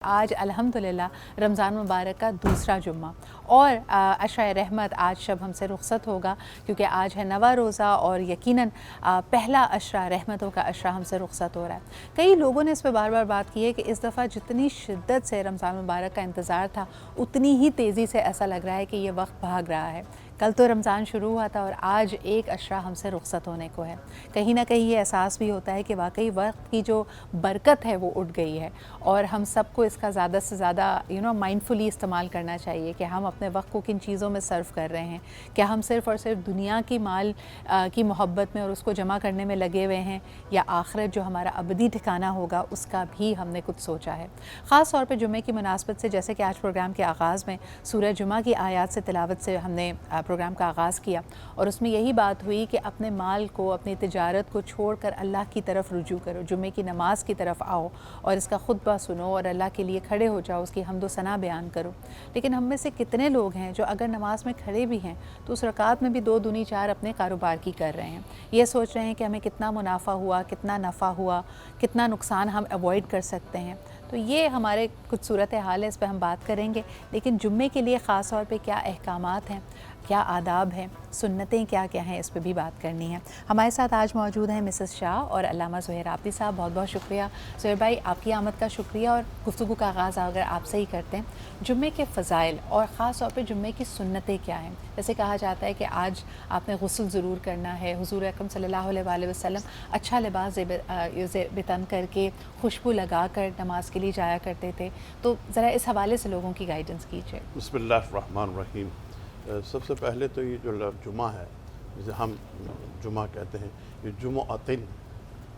آج الحمدللہ رمضان مبارک کا دوسرا جمعہ اور عشرۂ رحمت آج شب ہم سے رخصت ہوگا کیونکہ آج ہے نواں روزہ اور یقیناً پہلا عشرہ رحمتوں کا عشرہ ہم سے رخصت ہو رہا ہے۔ کئی لوگوں نے اس پہ بار بار بات کی ہے کہ اس دفعہ جتنی شدت سے رمضان مبارک کا انتظار تھا اتنی ہی تیزی سے ایسا لگ رہا ہے کہ یہ وقت بھاگ رہا ہے۔ کل تو رمضان شروع ہوا تھا اور آج ایک عشرہ ہم سے رخصت ہونے کو ہے۔ کہیں نہ کہیں یہ احساس بھی ہوتا ہے کہ واقعی وقت کی جو برکت ہے وہ اٹھ گئی ہے اور ہم سب کو اس کا زیادہ سے زیادہ مائنڈفلی استعمال کرنا چاہیے کہ ہم اپنے وقت کو کن چیزوں میں صرف کر رہے ہیں۔ کیا ہم صرف اور صرف دنیا کی مال کی محبت میں اور اس کو جمع کرنے میں لگے ہوئے ہیں یا آخرت جو ہمارا ابدی ٹھکانہ ہوگا اس کا بھی ہم نے کچھ سوچا ہے۔ خاص طور پہ جمعے کی مناسبت سے جیسے کہ آج پروگرام کے آغاز میں سورہ جمعہ کی آیات سے تلاوت سے ہم نے پروگرام کا آغاز کیا اور اس میں یہی بات ہوئی کہ اپنے مال کو اپنی تجارت کو چھوڑ کر اللہ کی طرف رجوع کرو، جمعے کی نماز کی طرف آؤ اور اس کا خطبہ سنو اور اللہ کے لیے کھڑے ہو جاؤ، اس کی حمد و ثنا بیان کرو۔ لیکن ہم میں سے کتنے لوگ ہیں جو اگر نماز میں کھڑے بھی ہیں تو اس رکعت میں بھی 2 دونی 4 اپنے کاروبار کی کر رہے ہیں، یہ سوچ رہے ہیں کہ ہمیں کتنا منافع ہوا، کتنا نفع ہوا، کتنا نقصان ہم اوائڈ کر سکتے ہیں۔ تو یہ ہمارے کچھ صورتحال ہے، اس پہ ہم بات کریں گے، لیکن جمعے کے لیے خاص طور پہ کیا احکامات ہیں، کیا آداب ہیں، سنتیں کیا کیا ہیں، اس پہ بھی بات کرنی ہے۔ ہمارے ساتھ آج موجود ہیں مسز شاہ اور علامہ زہیر عابدی صاحب، بہت بہت شکریہ۔ زہیر بھائی آپ کی آمد کا شکریہ اور گفتگو کا آغاز اگر آپ سے ہی کرتے ہیں، جمعے کے فضائل اور خاص طور پہ جمعے کی سنتیں کیا ہیں؟ جیسے کہا جاتا ہے کہ آج آپ نے غسل ضرور کرنا ہے، حضور اکرم صلی اللہ علیہ وآلہ وسلم اچھا لباس بتن کر کے خوشبو لگا کر نماز کے لیے جایا کرتے تھے، تو ذرا اس حوالے سے لوگوں کی گائیڈنس کیجیے۔ بسم اللہ الرحمن الرحیم۔ سب سے پہلے تو یہ جو جمعہ ہے جسے ہم جمعہ کہتے ہیں، یہ جمعتن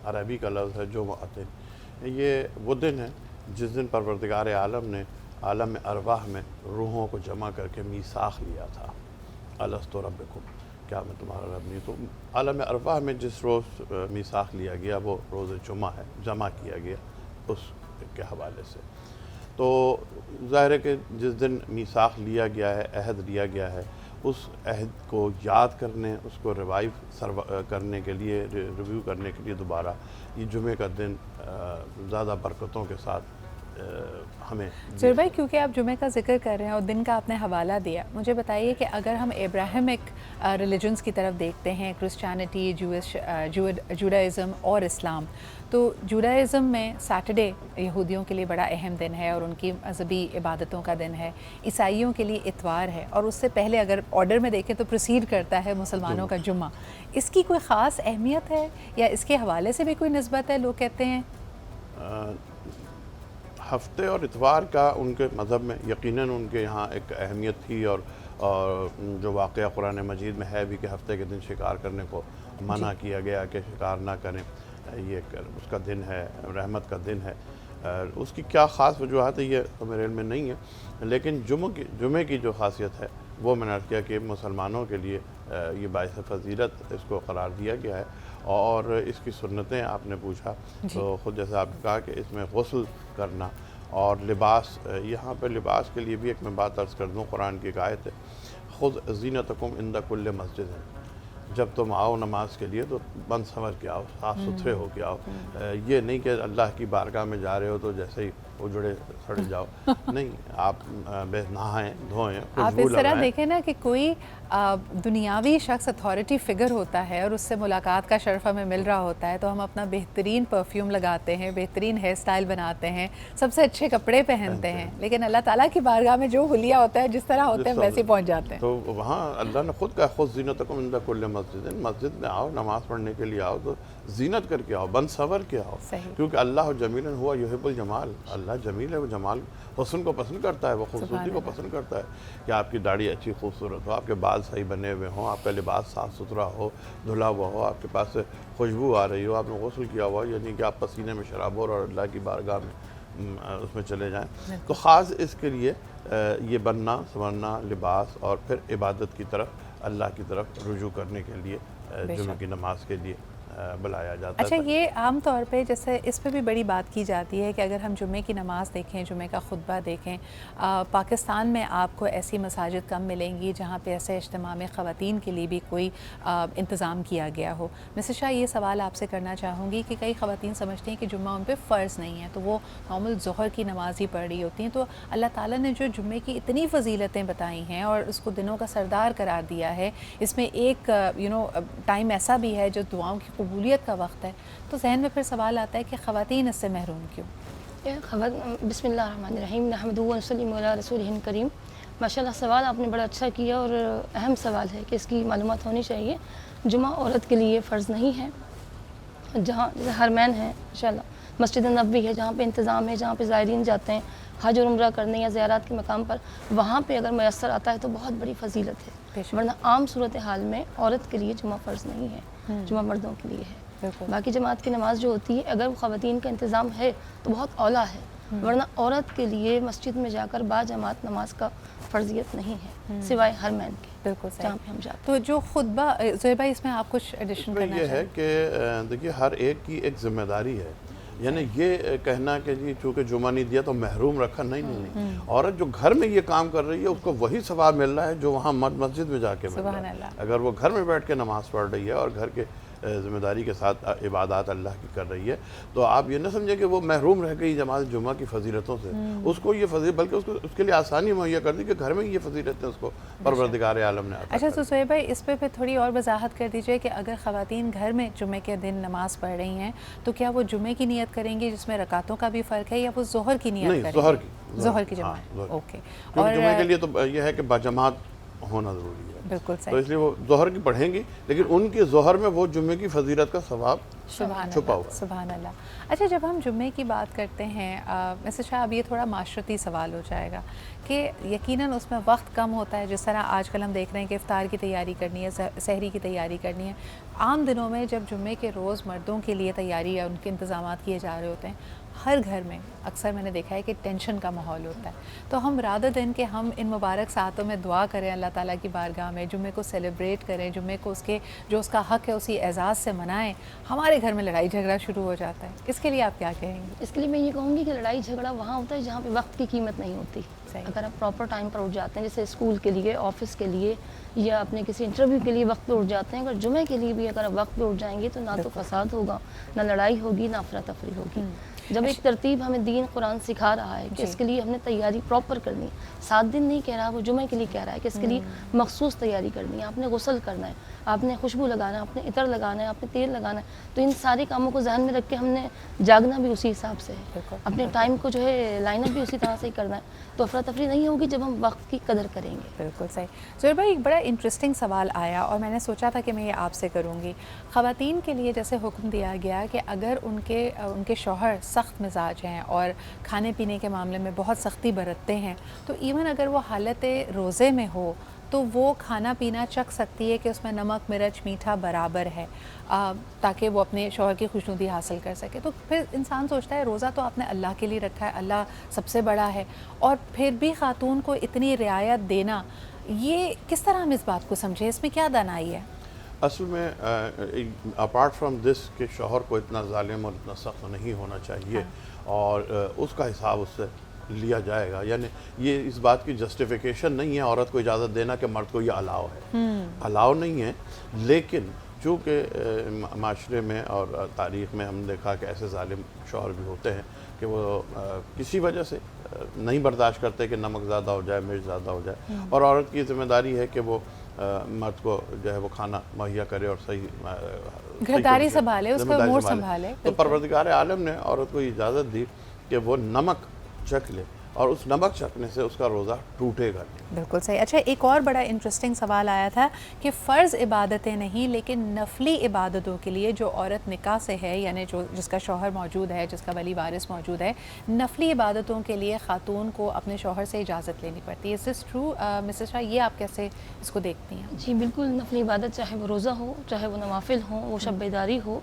عربی کا لفظ ہے، جمعتن۔ یہ وہ دن ہے جس دن پروردگار عالم نے عالم ارواح میں روحوں کو جمع کر کے میثاق لیا تھا، الست ربکم، کیا میں تمہارا رب نہیں؟ تو عالم ارواح میں جس روز میثاق لیا گیا وہ روز جمعہ ہے، جمع کیا گیا اس کے حوالے سے۔ تو ظاہر ہے کہ جس دن میثاق لیا گیا ہے، عہد لیا گیا ہے، اس عہد کو یاد کرنے، اس کو ریوائیو کرنے کے لیے، ریویو کرنے کے لیے دوبارہ یہ جمعے کا دن زیادہ برکتوں کے ساتھ ہمیں۔ زہیر بھائی کیونکہ آپ جمعے کا ذکر کر رہے ہیں اور دن کا آپ نے حوالہ دیا، مجھے بتائیے کہ اگر ہم ابراہمک ریلیجنز کی طرف دیکھتے ہیں، کرسچینٹی، جوڈائزم اور اسلام، تو جوڈائزم میں سیٹرڈے یہودیوں کے لیے بڑا اہم دن ہے اور ان کی مذہبی عبادتوں کا دن ہے، عیسائیوں کے لیے اتوار ہے اور اس سے پہلے اگر آرڈر میں دیکھیں تو پروسیڈ کرتا ہے مسلمانوں کا جمعہ۔ اس کی کوئی خاص اہمیت ہے یا اس کے حوالے سے بھی کوئی نسبت ہے؟ لوگ کہتے ہیں ہفتے اور اتوار کا ان کے مذہب میں یقیناً ان کے یہاں ایک اہمیت تھی، اور جو واقعہ قرآن مجید میں ہے بھی کہ ہفتے کے دن شکار کرنے کو منع کیا گیا کہ شکار نہ کریں، یہ اس کا دن ہے، رحمت کا دن ہے۔ اس کی کیا خاص وجوہات ہے یہ تو میرے علم میں نہیں ہے، لیکن جمعے کی جو خاصیت ہے وہ میں نے عرض کیا کہ مسلمانوں کے لیے یہ باعث فضیلت اس کو قرار دیا گیا ہے۔ اور اس کی سنتیں آپ نے پوچھا تو خود جیسے آپ نے کہا کہ اس میں غسل کرنا اور لباس، یہاں پہ لباس کے لیے بھی ایک میں بات عرض کر دوں، قرآن کی ایک آیت ہے، خذ زینتکم عند کل مسجد، جب تم آؤ نماز کے لیے تو بند سنور کے آؤ، صاف ستھرے ہو کے آؤ۔ یہ نہیں کہ اللہ کی بارگاہ میں جا رہے ہو تو جیسے ہی اجڑے سڑے جاؤ، نہیں، آپ نہائیں دھوئیں، آپ اس طرح دیکھیں نا کہ کوئی دنیاوی شخص اتھارٹی فگر ہوتا ہے اور اس سے ملاقات کا شرف ہمیں مل رہا ہوتا ہے تو ہم اپنا بہترین پرفیوم لگاتے ہیں، بہترین ہیئر سٹائل بناتے ہیں، سب سے اچھے کپڑے پہنتے ہیں، لیکن اللہ تعالیٰ کی بارگاہ میں جو حلیہ ہوتا ہے جس طرح ہوتے ہیں ویسے پہنچ جاتے ہیں۔ تو وہاں اللہ نے خود کہا خذ زینتکم عند کل مسجد، مسجد میں آؤ، نماز پڑھنے کے لیے آؤ تو زینت کر کے آؤ، بند سنور کے آؤ، کیونکہ اللہ جمیل ہوا یحب الجمال، اللہ جمیل ہے، وہ جمال حسن کو پسند کرتا ہے، وہ خوبصورتی کو پسند کرتا ہے کہ آپ کی داڑھی اچھی خوبصورت ہو، آپ کے بال صحیح بنے ہوئے ہوں، آپ کا لباس صاف ستھرا ہو، دھلا ہوا ہو، آپ کے پاس سے خوشبو آ رہی ہو، آپ نے غسل کیا ہوا، یعنی کہ آپ پسینے میں شرابور اور اللہ کی بارگاہ میں اس میں چلے جائیں۔ تو خاص اس کے لیے یہ بننا سنورنا، لباس اور پھر عبادت کی طرف، اللہ کی طرف رجوع کرنے کے لیے جمعہ کی نماز کے لیے بلایا جاتا اچھا تھا۔ یہ عام طور پہ جیسے اس پہ بھی بڑی بات کی جاتی ہے کہ اگر ہم جمعے کی نماز دیکھیں، جمعے کا خطبہ دیکھیں، پاکستان میں آپ کو ایسی مساجد کم ملیں گی جہاں پہ ایسے اجتماع میں خواتین کے لیے بھی کوئی انتظام کیا گیا ہو۔ مسز شاہ یہ سوال آپ سے کرنا چاہوں گی کہ کئی خواتین سمجھتی ہیں کہ جمعہ ان پہ فرض نہیں ہے، تو وہ نارمل ظہر کی نماز ہی پڑھ رہی ہوتی ہیں، تو اللہ تعالیٰ نے جو جمعے کی اتنی فضیلتیں بتائی ہیں اور اس کو دنوں کا سردار قرار دیا ہے، اس میں ایک ٹائم ایسا بھی ہے جو دعاؤں کی قبولیت کا وقت ہے، تو ذہن میں پھر سوال آتا ہے کہ خواتین اس سے محروم کیوں؟ بسم اللہ الرحمن الرحیم نحمدہ و نصلی علی رسولہ الکریم۔ ماشاء اللہ سوال آپ نے بڑا اچھا کیا اور اہم سوال ہے کہ اس کی معلومات ہونی چاہیے۔ جمعہ عورت کے لیے فرض نہیں ہے، جہاں جیسے حرمین ہیں انشاءاللہ، مسجد نبوی ہے جہاں پہ انتظام ہے، جہاں پہ زائرین جاتے ہیں حج اور عمرہ کرنے یا زیارات کے مقام پر، وہاں پہ اگر میسر آتا ہے تو بہت بڑی فضیلت ہے، ورنہ عام صورتحال میں عورت کے لیے جمعہ فرض نہیں ہے، جمعہ مردوں کے لیے ہے۔ باقی جماعت کی نماز جو ہوتی ہے اگر خواتین کا انتظام ہے تو بہت اولیٰ ہے، ورنہ عورت کے لیے مسجد میں جا کر با جماعت نماز کا فرضیت نہیں ہے سوائے حرمین کے، بالکل جہاں پہ ہم جاتے ہیں۔ تو جو خطبہ زہیر بھائی اس میں آپ کچھ ایڈیشن کرنا یہ ہے کہ دیکھیے ہر ایک کی ایک ذمہ داری ہے، یعنی یہ کہنا کہ جی چونکہ جمعہ نہیں دیا تو محروم رکھا، نہیں، عورت جو گھر میں یہ کام کر رہی ہے اس کو وہی ثواب مل رہا ہے جو وہاں مسجد میں جا کے مل رہا ہے۔ اگر وہ گھر میں بیٹھ کے نماز پڑھ رہی ہے اور گھر کے ذمہ داری کے ساتھ عبادات اللہ کی کر رہی ہے تو آپ یہ نہ سمجھیں کہ وہ محروم رہ گئی جماعت جمعہ کی فضیلتوں سے، اس کو یہ فضیلت بلکہ اس کے لیے آسانی مہیا کر دی کہ گھر میں یہ فضیلتیں اس کو پروردگار عالم نے عطا کر دی۔ اچھا تو زہیر بھائی اس پہ پھر تھوڑی اور وضاحت کر دیجئے کہ اگر خواتین گھر میں جمعے کے دن نماز پڑھ رہی ہیں تو کیا وہ جمعے کی نیت کریں گی جس میں رکعتوں کا بھی فرق ہے، یا وہ ظہر کی نیت کریں گی؟ نہیں، ظہر کی جماعت، اوکے۔ اور جمعے کے لیے تو یہ ہے کہ باجماعت ہونا ضروری ہے، بالکل تو صحیح، اس لیے وہ ظہر کی پڑھیں گی لیکن ان کی ظہر میں وہ جمعے کی فضیلت کا ثواب چھپا ہوا ہے۔ سبحان اللہ۔ اچھا جب ہم جمعے کی بات کرتے ہیں مسز شاہ، اب یہ تھوڑا معاشرتی سوال ہو جائے گا کہ یقیناً اس میں وقت کم ہوتا ہے، جس طرح آج کل ہم دیکھ رہے ہیں کہ افطار کی تیاری کرنی ہے، سحری کی تیاری کرنی ہے۔ عام دنوں میں جب جمعے کے روز مردوں کے لیے تیاری یا ان کے انتظامات کیے جا رہے ہوتے ہیں، ہر گھر میں اکثر میں نے دیکھا ہے کہ ٹینشن کا ماحول ہوتا ہے، تو ہم رادر دن کہ ہم ان مبارک ساعتوں میں دعا کریں اللہ تعالیٰ کی بارگاہ میں، جمعے کو سیلیبریٹ کریں، جمعے کو اس کے جو اس کا حق ہے اسی اعزاز سے منائیں، ہمارے گھر میں لڑائی جھگڑا شروع ہو جاتا ہے۔ اس کے لیے آپ کیا کہیں گے؟ اس کے لیے میں یہ کہوں گی کہ لڑائی جھگڑا وہاں ہوتا ہے جہاں پہ وقت کی قیمت نہیں ہوتی۔ اگر آپ پراپر ٹائم پر اٹھ جاتے ہیں، جیسے اسکول کے لیے، آفس کے لیے یا اپنے کسی انٹرویو کے لیے وقت پہ اٹھ جاتے ہیں، اگر جمعے کے لیے بھی اگر آپ وقت پہ اٹھ جائیں گے تو نہ تو فساد ہوگا، نہ لڑائی ہوگی، نہ افراتفری ہوگی۔ جب ایک ترتیب ہمیں دین قرآن سکھا رہا ہے کہ اس کے لیے ہم نے تیاری پراپر کرنی ہے، 7 دن نہیں کہہ رہا، وہ جمعے کے لیے کہہ رہا ہے کہ اس کے لیے مخصوص تیاری کرنی ہے، آپ نے غسل کرنا ہے، آپ نے خوشبو لگانا ہے، آپ نے عطر لگانا ہے، آپ نے تیل لگانا ہے، تو ان سارے کاموں کو ذہن میں رکھ کے ہم نے جاگنا بھی اسی حساب سے ہے، اپنے ٹائم کو جو ہے لائن اپ بھی اسی طرح سے ہی کرنا ہے، تو افراتفری نہیں ہوگی جب ہم وقت کی قدر کریں گے۔ بالکل صحیح۔ زہیر بھائی ایک بڑا انٹرسٹنگ سوال آیا اور میں نے سوچا تھا کہ میں یہ آپ سے کروں گی۔ خواتین کے لیے جیسے حکم دیا گیا کہ اگر ان کے شوہر سخت مزاج ہیں اور کھانے پینے کے معاملے میں بہت سختی برتتے ہیں تو ایون اگر وہ حالت روزے میں ہو تو وہ کھانا پینا چکھ سکتی ہے کہ اس میں نمک مرچ میٹھا برابر ہے، تاکہ وہ اپنے شوہر کی خوشنودی حاصل کر سکے۔ تو پھر انسان سوچتا ہے روزہ تو آپ نے اللہ کے لیے رکھا ہے، اللہ سب سے بڑا ہے، اور پھر بھی خاتون کو اتنی رعایت دینا، یہ کس طرح ہم اس بات کو سمجھیں، اس میں کیا دانائی ہے؟ اصل میں اپارٹ فرام دس کہ شوہر کو اتنا ظالم اور اتنا سخت نہیں ہونا چاہیے، اور اس کا حساب اس سے لیا جائے گا، یعنی یہ اس بات کی جسٹیفیکیشن نہیں ہے عورت کو اجازت دینا کہ مرد کو یہ الاؤ ہے، الاؤ نہیں ہے، لیکن چونکہ معاشرے میں اور تاریخ میں ہم نے دیکھا کہ ایسے ظالم شوہر بھی ہوتے ہیں کہ وہ کسی وجہ سے نہیں برداشت کرتے کہ نمک زیادہ ہو جائے، مرچ زیادہ ہو جائے، اور عورت کی ذمہ داری ہے کہ وہ مرد کو جو ہے وہ کھانا مہیا کرے اور صحیح گھرداری سنبھالے، اس کا امور سنبھالے۔ تو پروردگار عالم نے عورت کو اجازت دی کہ وہ نمک چکھ لے، اور اس نمک چکھنے سے اس کا روزہ ٹوٹے گا نہیں۔ بالکل صحیح۔ اچھا ایک اور بڑا انٹرسٹنگ سوال آیا تھا کہ فرض عبادتیں نہیں لیکن نفلی عبادتوں کے لیے جو عورت نکاح سے ہے، یعنی جس کا شوہر موجود ہے، جس کا ولی وارث موجود ہے، نفلی عبادتوں کے لیے خاتون کو اپنے شوہر سے اجازت لینی پڑتی ہے۔ از دس ٹرو مسز شاہ؟ یہ آپ کیسے اس کو دیکھتی ہیں؟ جی بالکل، نفلی عبادت چاہے وہ روزہ ہو، چاہے وہ نوافل ہوں، وہ شب بیداری ہو،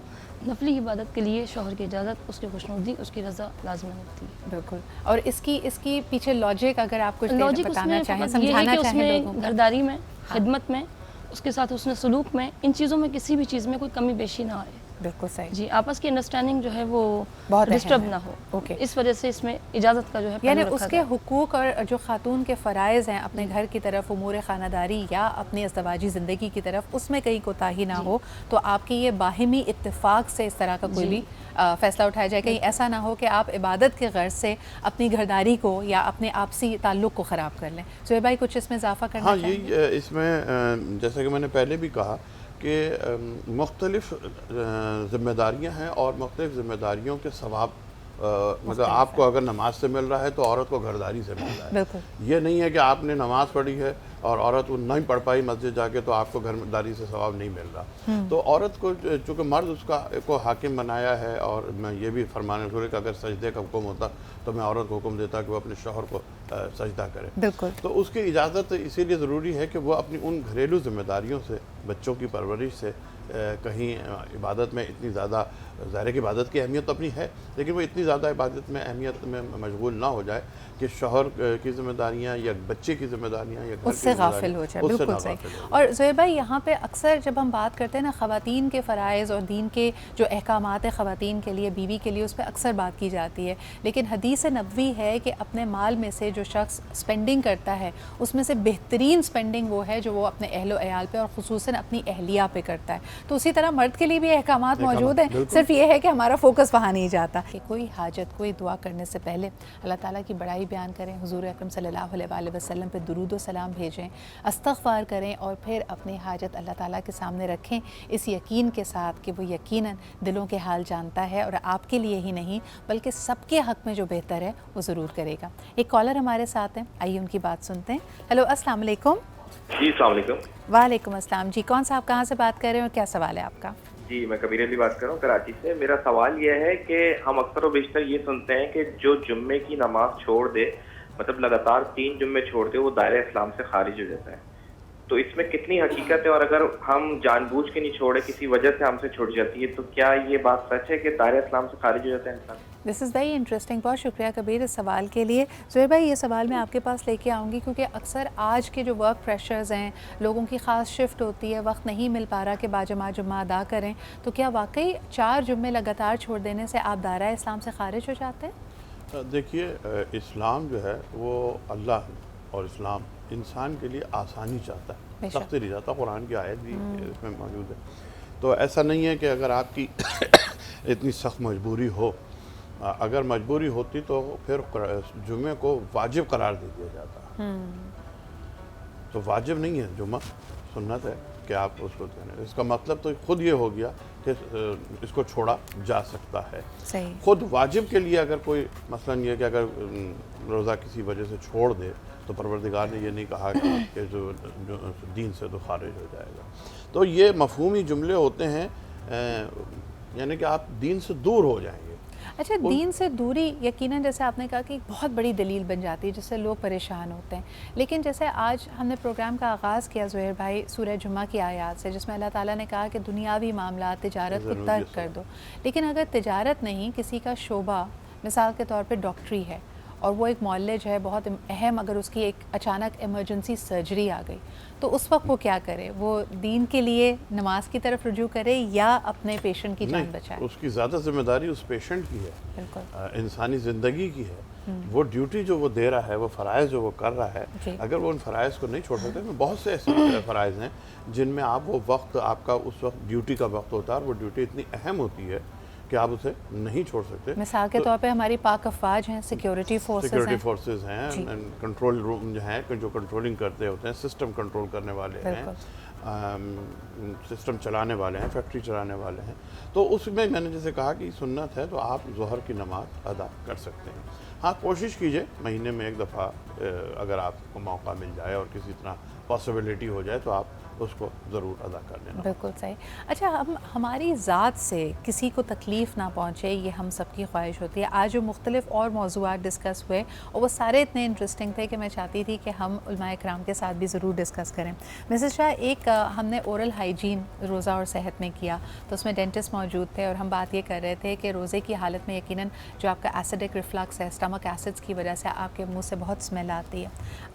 نفلی عبادت کے لیے شوہر کی اجازت، اس کی خوشنودی، اس کی رضا لازمی ہوتی ہے۔ بالکل۔ اور اس کی پیچھے لاجک اگر آپ کچھ لاجک بتانا چاہیں، اس میں یہ ہے سمجھانا کہ اس چاہیں میں لوگوں کو۔ گھرداری میں، خدمت میں، اس کے ساتھ حسن سلوک میں، ان چیزوں میں کسی بھی چیز میں کوئی کمی بیشی نہ آئے۔ بالکل صحیح. جی آپس کی انڈرسٹینڈنگ جو ہے وہ بہت ڈسٹرب اہم ہے. نہ ہو. اوکے. اس وجہ سے اس میں اجازت کا جو ہے یعنی پہلو اس رکھا کے گیا. حقوق اور جو خاتون کے فرائض ہیں اپنے گھر کی طرف، امور خانہ داری یا اپنی ازدواجی زندگی کی طرف، اس میں کہیں کوتاہی نہ ہو. تو آپ کی یہ باہمی اتفاق سے اس طرح کا کوئی بھی فیصلہ اٹھایا جائے. کہیں ایسا نہ ہو کہ آپ عبادت کے غرض سے اپنی گھرداری کو یا اپنے آپسی تعلق کو خراب کر لیں. زہیر بھائی کچھ اس میں اضافہ کرنا چاہیں گے؟ یہ اس میں جیسا کہ میں نے پہلے بھی کہا کہ مختلف ذمہ داریاں ہیں اور مختلف ذمہ داریوں کے ثواب مطلب آپ کو اگر نماز سے مل رہا ہے تو عورت کو گھرداری سے مل رہا ہے. بالکل. یہ نہیں ہے کہ آپ نے نماز پڑھی ہے اور عورت نہیں پڑھ پائی مسجد جا کے تو آپ کو گھرداری سے ثواب نہیں مل رہا. تو عورت کو چونکہ مرد اس کو حاکم بنایا ہے، اور میں یہ بھی فرمان رسول کہ اگر سجدے کا حکم ہوتا تو میں عورت کو حکم دیتا کہ وہ اپنے شوہر کو سجدہ کرے. بالکل. تو اس کی اجازت اسی لیے ضروری ہے کہ وہ اپنی ان گھریلو ذمہ داریوں سے، بچوں کی پرورش سے، کہیں عبادت میں اتنی زیادہ، ظاہر کی عبادت کی اہمیت تو اپنی ہے لیکن وہ اتنی زیادہ عبادت میں اہمیت میں مشغول نہ ہو جائے کہ شوہر کی ذمہ داریاں یا بچے کی ذمہ داریاں یا گھر اس سے غافل ہو جائے. بالکل صحیح. اور زہیر بھائی یہاں پہ اکثر جب ہم بات کرتے ہیں نا خواتین کے فرائض اور دین کے جو احکامات ہیں خواتین کے لیے، بیوی کے لیے، اس پہ اکثر بات کی جاتی ہے، لیکن حدیث نبوی ہے کہ اپنے مال میں سے جو شخص سپینڈنگ کرتا ہے اس میں سے بہترین سپینڈنگ وہ ہے جو وہ اپنے اہل و عیال پہ اور خصوصاً اپنی اہلیہ پہ کرتا ہے. تو اسی طرح مرد کے لیے بھی احکامات موجود ہیں، صرف یہ ہے کہ ہمارا فوکس وہاں نہیں جاتا. کہ کوئی حاجت، کوئی دعا کرنے سے پہلے اللہ تعالیٰ کی بڑائی بیان کریں، حضور اکرم صلی اللہ علیہ وآلہ وسلم پہ درود و سلام بھیجیں، استغفار کریں اور پھر اپنی حاجت اللہ تعالیٰ کے سامنے رکھیں، اس یقین کے ساتھ کہ وہ یقیناً دلوں کے حال جانتا ہے اور آپ کے لیے ہی نہیں بلکہ سب کے حق میں جو بہتر ہے وہ ضرور کرے گا. ایک کالر ہمارے ساتھ ہیں، آئیے ان کی بات سنتے ہیں. ہیلو، السلام علیکم. جی السلام علیکم. وعلیکم السلام. جی کون صاحب کہاں سے بات کر رہے ہیں اور کیا سوال ہے آپ کا؟ جی میں کبیر علی بات کر رہا ہوں کراچی سے. میرا سوال یہ ہے کہ ہم اکثر و بیشتر یہ سنتے ہیں کہ جو جمعے کی نماز چھوڑ دے، مطلب لگاتار 3 جمعے چھوڑ دے، وہ دائرہ اسلام سے خارج ہو جاتا ہے. تو اس میں کتنی حقیقت ہے، اور اگر ہم جان بوجھ کے نہیں چھوڑے، کسی وجہ سے ہم سے چھوٹ جاتی ہے، تو کیا یہ بات سچ ہے کہ دائرہ اسلام سے خارج ہو جاتا ہے انسان؟ دس از ویری انٹرسٹنگ. بہت شکریہ کبیر اس سوال کے لیے. زہیر بھائی یہ سوال میں آپ کے پاس لے کے آؤں گی کیونکہ اکثر آج کے جو ورک پریشرز ہیں، لوگوں کی خاص شفٹ ہوتی ہے، وقت نہیں مل پا رہا کہ باجماعت جمعہ ادا کریں، تو کیا واقعی 4 جمعے لگاتار چھوڑ دینے سے آپ دائرہ اسلام سے خارج ہو جاتے ہیں؟ دیکھیے اسلام جو ہے وہ اللہ اور اسلام انسان کے لیے آسانی چاہتا ہے، سختی نہیں چاہتا. قرآن کی آیت بھی اس میں موجود ہے. تو ایسا نہیں ہے کہ اگر آپ کی اتنی سخت مجبوری ہو، اگر مجبوری ہوتی تو پھر جمعے کو واجب قرار دے دیا جاتا. تو واجب نہیں ہے جمعہ، سنت ہے کہ آپ اس کو کریں. اس کا مطلب تو خود یہ ہو گیا کہ اس کو چھوڑا جا سکتا ہے. صحیح. خود واجب کے لیے اگر کوئی مثلاً یہ کہ اگر روزہ کسی وجہ سے چھوڑ دے تو پروردگار نے یہ نہیں کہا کہ جو دین سے تو خارج ہو جائے گا. تو یہ مفہومی جملے ہوتے ہیں، یعنی کہ آپ دین سے دور ہو جائیں گے. اچھا، دین سے دوری یقیناً جیسے آپ نے کہا کہ ایک بہت بڑی دلیل بن جاتی ہے جس سے لوگ پریشان ہوتے ہیں، لیکن جیسے آج ہم نے پروگرام کا آغاز کیا زہیر بھائی سورہ جمعہ کی آیات سے، جس میں اللہ تعالیٰ نے کہا کہ دنیاوی معاملات، تجارت کو ترک کر دو. لیکن اگر تجارت نہیں، کسی کا شعبہ مثال کے طور پہ ڈاکٹری ہے اور وہ ایک معالج ہے بہت اہم، اگر اس کی ایک اچانک ایمرجنسی سرجری آ گئی تو اس وقت وہ کیا کرے؟ وہ دین کے لیے نماز کی طرف رجوع کرے یا اپنے پیشنٹ کی جان بچائے؟ اس کی زیادہ ذمہ داری اس پیشنٹ کی ہے. بالکل. انسانی زندگی کی ہے. وہ ڈیوٹی جو وہ دے رہا ہے، وہ فرائض جو وہ کر رہا ہے، اگر وہ ان فرائض کو نہیں چھوڑ سکتے، بہت سے ایسے فرائض ہیں جن میں آپ وہ وقت، آپ کا اس وقت ڈیوٹی کا وقت ہوتا ہے اور وہ ڈیوٹی اتنی اہم ہوتی ہے کہ آپ اسے نہیں چھوڑ سکتے. مثال کے طور پہ ہماری پاک افواج ہیں، سیکیورٹی فورسز ہیں، کنٹرول روم جو ہیں جو کنٹرولنگ کرتے ہوتے ہیں، سسٹم کنٹرول کرنے والے ہیں، سسٹم چلانے والے ہیں، فیکٹری چلانے والے ہیں. تو اس میں نے جیسے کہا کہ سنت ہے تو آپ ظہر کی نماز ادا کر سکتے ہیں. ہاں کوشش کیجئے مہینے میں 1 دفعہ اگر آپ کو موقع مل جائے اور کسی طرح پاسبلٹی ہو جائے تو آپ اس کو ضرور ادا کر لینا. بالکل صحیح. اچھا، ہماری ذات سے کسی کو تکلیف نہ پہنچے یہ ہم سب کی خواہش ہوتی ہے. آج جو مختلف اور موضوعات ڈسکس ہوئے اور وہ سارے اتنے انٹرسٹنگ تھے کہ میں چاہتی تھی کہ ہم علماء کرام کے ساتھ بھی ضرور ڈسکس کریں. مسز شاہ، ایک ہم نے اورل ہائیجین روزہ اور صحت میں کیا تو اس میں ڈینٹسٹ موجود تھے اور ہم بات یہ کر رہے تھے کہ روزے کی حالت میں یقیناً جو آپ کا ایسیڈک ریفلکس ہے، اسٹمک ایسڈس کی وجہ سے آپ کے منہ سے بہت اسمیل آتی ہے.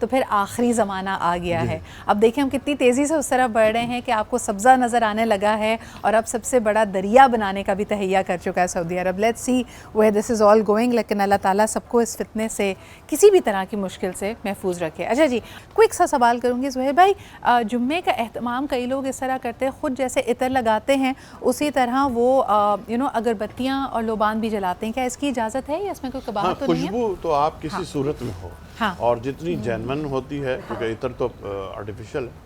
تو پھر آخری زمانہ آ گیا ہے. اب دیکھیں ہم کتنی تیزی سے اس طرف بڑھ رہے ہیں کہ آپ کو سبزہ نظر آنے لگا ہے اور اب سب سے بڑا دریا بنانے کا بھی تہیہ کر چکا ہے سعودی عرب. Let's see where this is all going. لیکن اللہ تعالیٰ سب کو اس فتنے سے کسی بھی طرح کی مشکل سے محفوظ رکھے. اچھا جی, کوئک سا سوال کروں گی زہیر بھائی, جمعے کا اہتمام کئی لوگ اس طرح کرتے ہیں, خود جیسے عطر لگاتے ہیں اسی طرح وہ اگربتیاں اور لوبان بھی جلاتے ہیں. کیا اس کی اجازت ہے یا اس میں کوئی قباحت تو نہیں ہے؟ خوشبو تو آپ کسی صورت میں ہو, اور جتنی جینون ہوتی ہے, کیونکہ عطر تو آرٹیفیشل ہے,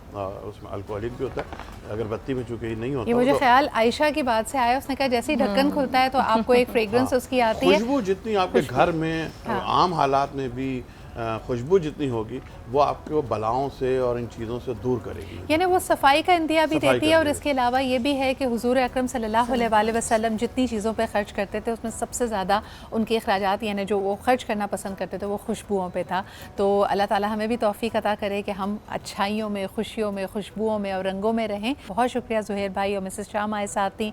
اس میں الکوہولک بھی ہوتا ہے, اگربتی میں چونکہ یہ نہیں ہوتا. یہ مجھے خیال عائشہ کی بات سے آیا, اس نے کہا جیسے ہی ڈھکن کھلتا ہے تو آپ کو ایک فریگرنس اس کی آتی ہے. خوشبو جتنی آپ کے گھر میں عام حالات میں بھی خوشبو جتنی ہوگی وہ آپ کو بلاؤں سے اور ان چیزوں سے دور کرے گی. یعنی وہ صفائی کا انتہا بھی دیتی ہے, اور اس کے علاوہ یہ بھی ہے کہ حضور اکرم صلی اللہ علیہ وآلہ وسلم جتنی چیزوں پہ خرچ کرتے تھے اس میں سب سے زیادہ ان کے اخراجات, یعنی جو وہ خرچ کرنا پسند کرتے تھے وہ خوشبوؤں پہ تھا. تو اللہ تعالیٰ ہمیں بھی توفیق عطا کرے کہ ہم اچھائیوں میں, خوشیوں میں, خوشبوؤں میں اور رنگوں میں رہیں. بہت شکریہ زہیر بھائی اور مسز شاہ ہمارے ساتھ تھیں.